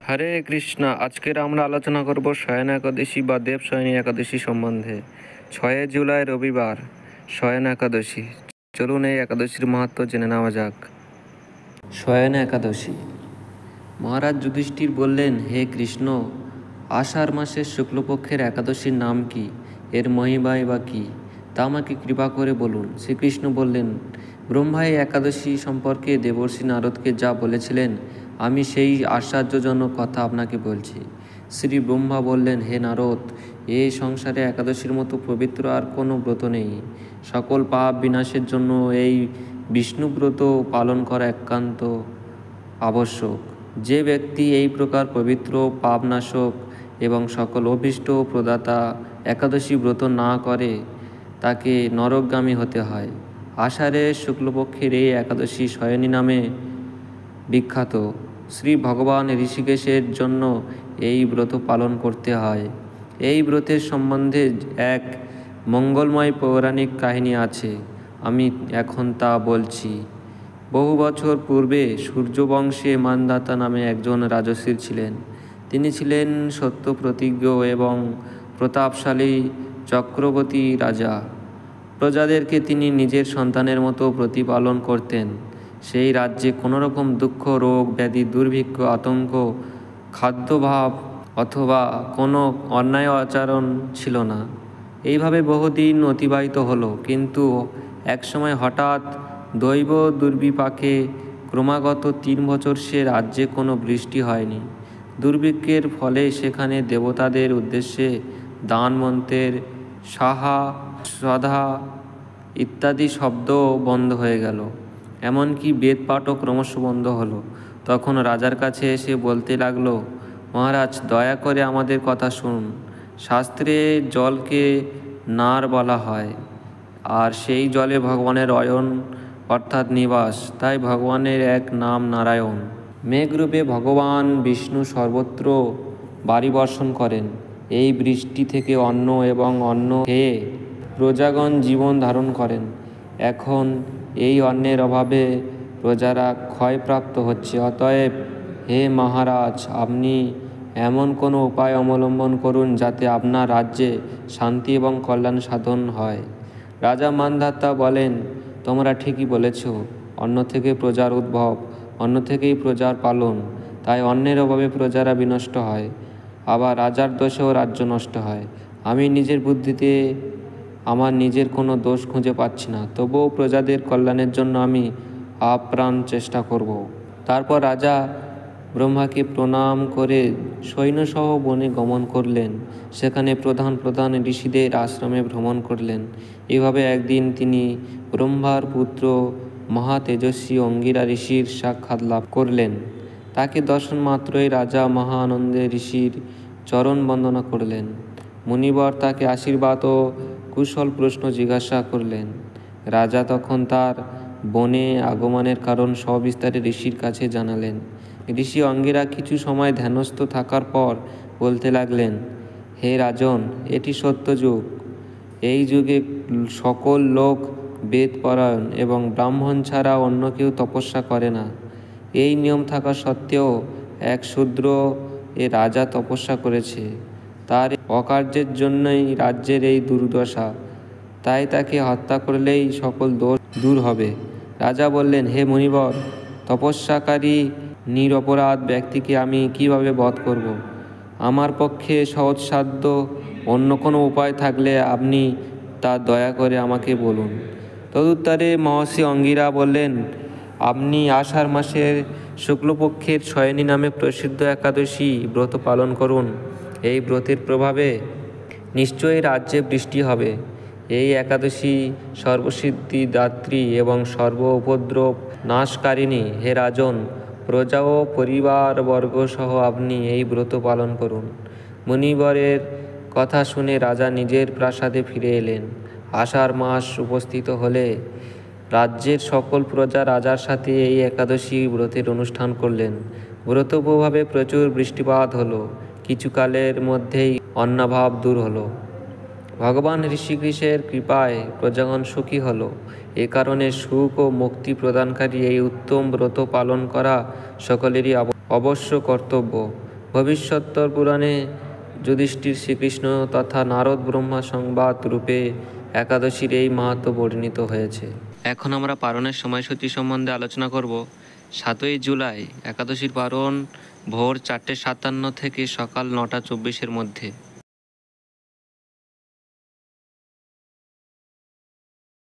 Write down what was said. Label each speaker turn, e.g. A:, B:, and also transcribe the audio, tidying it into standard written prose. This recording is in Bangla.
A: হরে কৃষ্ণ। আজকের আমরা আলোচনা করব শয়ন একাদশী বা দেবশয়নী একাদশী সম্বন্ধে। 6 জুলাই রবিবার শয়ন একাদশী। চলুন এই একাদশীর মাহাত্ম্য জেনে নেওয়া যাক। শয়ন একাদশী। মহারাজ যুধিষ্ঠির বললেন, হে কৃষ্ণ, আষাঢ় মাসের শুক্লপক্ষের একাদশীর নাম কি, এর মহিমাই বা কী, তা আমাকে কৃপা করে বলুন। শ্রীকৃষ্ণ বললেন, ব্রহ্মা এই একাদশী সম্পর্কে দেবর্ষি নারদকে যা বলেছিলেন, আমি সেই আশ্চর্যজনক কথা আপনাকে বলছি। শ্রী ব্রহ্মা বললেন, হে নারদ, এই সংসারে একাদশীর মতো পবিত্র আর কোনো ব্রত নেই। সকল পাপ বিনাশের জন্য এই বিষ্ণুব্রত পালন করা একান্ত আবশ্যক। যে ব্যক্তি এই প্রকার পবিত্র, পাপনাশক এবং সকল অভীষ্ট প্রদাতা একাদশী ব্রত না করে, তাকে নরকগামী হতে হয়। আষাঢ়ের শুক্লপক্ষের এই একাদশী শয়নী নামে বিখ্যাত। শ্রী ভগবান ঋষিকেশের জন্য এই ব্রত পালন করতে হয়। এই ব্রতের সম্বন্ধে এক মঙ্গলময় পৌরাণিক কাহিনী আছে, আমি এখন তা বলছি। বহু বছর পূর্বে সূর্যবংশে মানদাতা নামে একজন রাজর্ষি ছিলেন। তিনি ছিলেন সত্যপ্রতিজ্ঞ এবং প্রতাপশালী চক্রবর্তী রাজা। প্রজাদেরকে তিনি নিজের সন্তানের মতো প্রতিপালন করতেন। সেই রাজ্যে কোনোরকম দুঃখ, রোগ, ব্যাধি, দুর্ভিক্ষ, আতঙ্ক, খাদ্যাভাব অথবা কোনো অন্যায় আচরণ ছিল না। এইভাবে বহুদিন অতিবাহিত হলো, কিন্তু একসময় হঠাৎ দৈব দুর্বিপাকে ক্রমাগত 3 বছর সে রাজ্যে কোনো বৃষ্টি হয়নি। দুর্ভিক্ষের ফলে সেখানে দেবতাদের উদ্দেশ্যে দান, মন্ত্রের, সাহা, শ্রদ্ধা ইত্যাদি শব্দ বন্ধ হয়ে গেল। এমনকি বেদপাঠও ক্রমশ বন্ধ হলো। তখন রাজার কাছে এসে বলতে লাগলো, মহারাজ, দয়া করে আমাদের কথা শুনুন। শাস্ত্রে জলকে নার বলা হয়, আর সেই জলে ভগবানের অয়ন অর্থাৎ নিবাস, তাই ভগবানের এক নাম নারায়ণ। মেঘরূপে ভগবান বিষ্ণু সর্বত্র বাড়ি বর্ষণ করেন। এই বৃষ্টি থেকে অন্ন এবং অন্ন খেয়ে প্রজাগণ জীবন ধারণ করেন। এখন এই অন্নের অভাবে প্রজারা ক্ষয়প্রাপ্ত হচ্ছে। অতএব হে মহারাজ, আপনি এমন কোনো উপায় অবলম্বন করুন যাতে আপনার রাজ্যে শান্তি এবং কল্যাণ সাধন হয়। রাজা মানধাতা বলেন, তোমরা ঠিকই বলেছ। অন্ন থেকে প্রজার উদ্ভব, অন্ন থেকেই প্রজার পালন, তাই অন্নের অভাবে প্রজারা বিনষ্ট হয়। আবার রাজার দোষেও রাজ্য নষ্ট হয়। আমি নিজের বুদ্ধিতে আমার নিজের কোনো দোষ খুঁজে পাচ্ছি না, তবুও প্রজাদের কল্যাণের জন্য আমি আপ্রাণ চেষ্টা করব। তারপর রাজা ব্রহ্মাকে প্রণাম করে সৈন্যসহ বনে গমন করলেন। সেখানে প্রধান প্রধান ঋষিদের আশ্রমে ভ্রমণ করলেন। এভাবে একদিন তিনি ব্রহ্মার পুত্র মহা তেজস্বী অঙ্গিরা ঋষির সাক্ষাৎ লাভ করলেন। তাকে দর্শন মাত্রই রাজা মহা আনন্দে ঋষির চরণ বন্দনা করলেন। মুনিবর তাকে আশীর্বাদ ও কুশল প্রশ্ন জিজ্ঞাসা করলেন। রাজা তখন তার বনে আগমনের কারণ সবিস্তারে ঋষির কাছে জানালেন। ঋষি অঙ্গিরা কিছু সময় ধ্যানস্থ থাকার পর বলতে লাগলেন, হে রাজন, এটি সত্য যুগ। এই যুগে সকল লোক বেদপরায়ণ এবং ব্রাহ্মণ ছাড়া অন্য কেউ তপস্যা করে না। এই নিয়ম থাকা সত্ত্বেও এক শূদ্র এ রাজা তপস্যা করেছে। তার অকার্যের জন্যই রাজ্যের এই দুর্দশা, তাই তাকে হত্যা করলেই সকল দোষ দূর হবে। রাজা বললেন, হে মুনিবর, তপস্যাকারী নিরপরাধ ব্যক্তিকে আমি কিভাবে বধ করব? আমার পক্ষে সহজসাধ্য অন্য কোনো উপায় থাকলে আপনি তা দয়া করে আমাকে বলুন। তদুত্তরে মহর্ষি অঙ্গিরা বললেন, আপনি আষাঢ় মাসের শুক্লপক্ষের শয়নী নামে প্রসিদ্ধ একাদশী ব্রত পালন করুন। এই ব্রতের প্রভাবে নিশ্চয়ই রাজ্যে বৃষ্টি হবে। এই একাদশী সর্বসিদ্ধি দাত্রী এবং সর্ব উপদ্রব নাশকারিণী। হে রাজন, প্রজা ও পরিবারবর্গ সহ আপনি এই ব্রত পালন করুন। মুনিবরের কথা শুনে রাজা নিজের প্রাসাদে ফিরে এলেন। আষাঢ় মাস উপস্থিত হলে রাজ্যের সকল প্রজা রাজার সাথে এই একাদশী ব্রতের অনুষ্ঠান করলেন। ব্রত প্রভাবে প্রচুর বৃষ্টিপাত হলো। কিছুকালের মধ্যেই অন্নাভাব দূর হলো। ভগবান ঋষিকেশের কৃপায় প্রজাগণ সুখী হল। এ কারণে সুখ ও মুক্তি প্রদানকারী এই উত্তম ব্রত পালন করা সকলেরই অবশ্য কর্তব্য। ভবিষ্যোত্তর পুরাণে যুধিষ্ঠির শ্রীকৃষ্ণ তথা নারদ ব্রহ্মা সংবাদ রূপে একাদশীর এই মাহাত্ম্য বর্ণিত হয়েছে। এখন আমরা পারণের সময়সূচি সম্বন্ধে আলোচনা করব। 7ই জুলাই একাদশীর পারণ ভোর 4:57 থেকে সকাল 9:24-এর মধ্যে।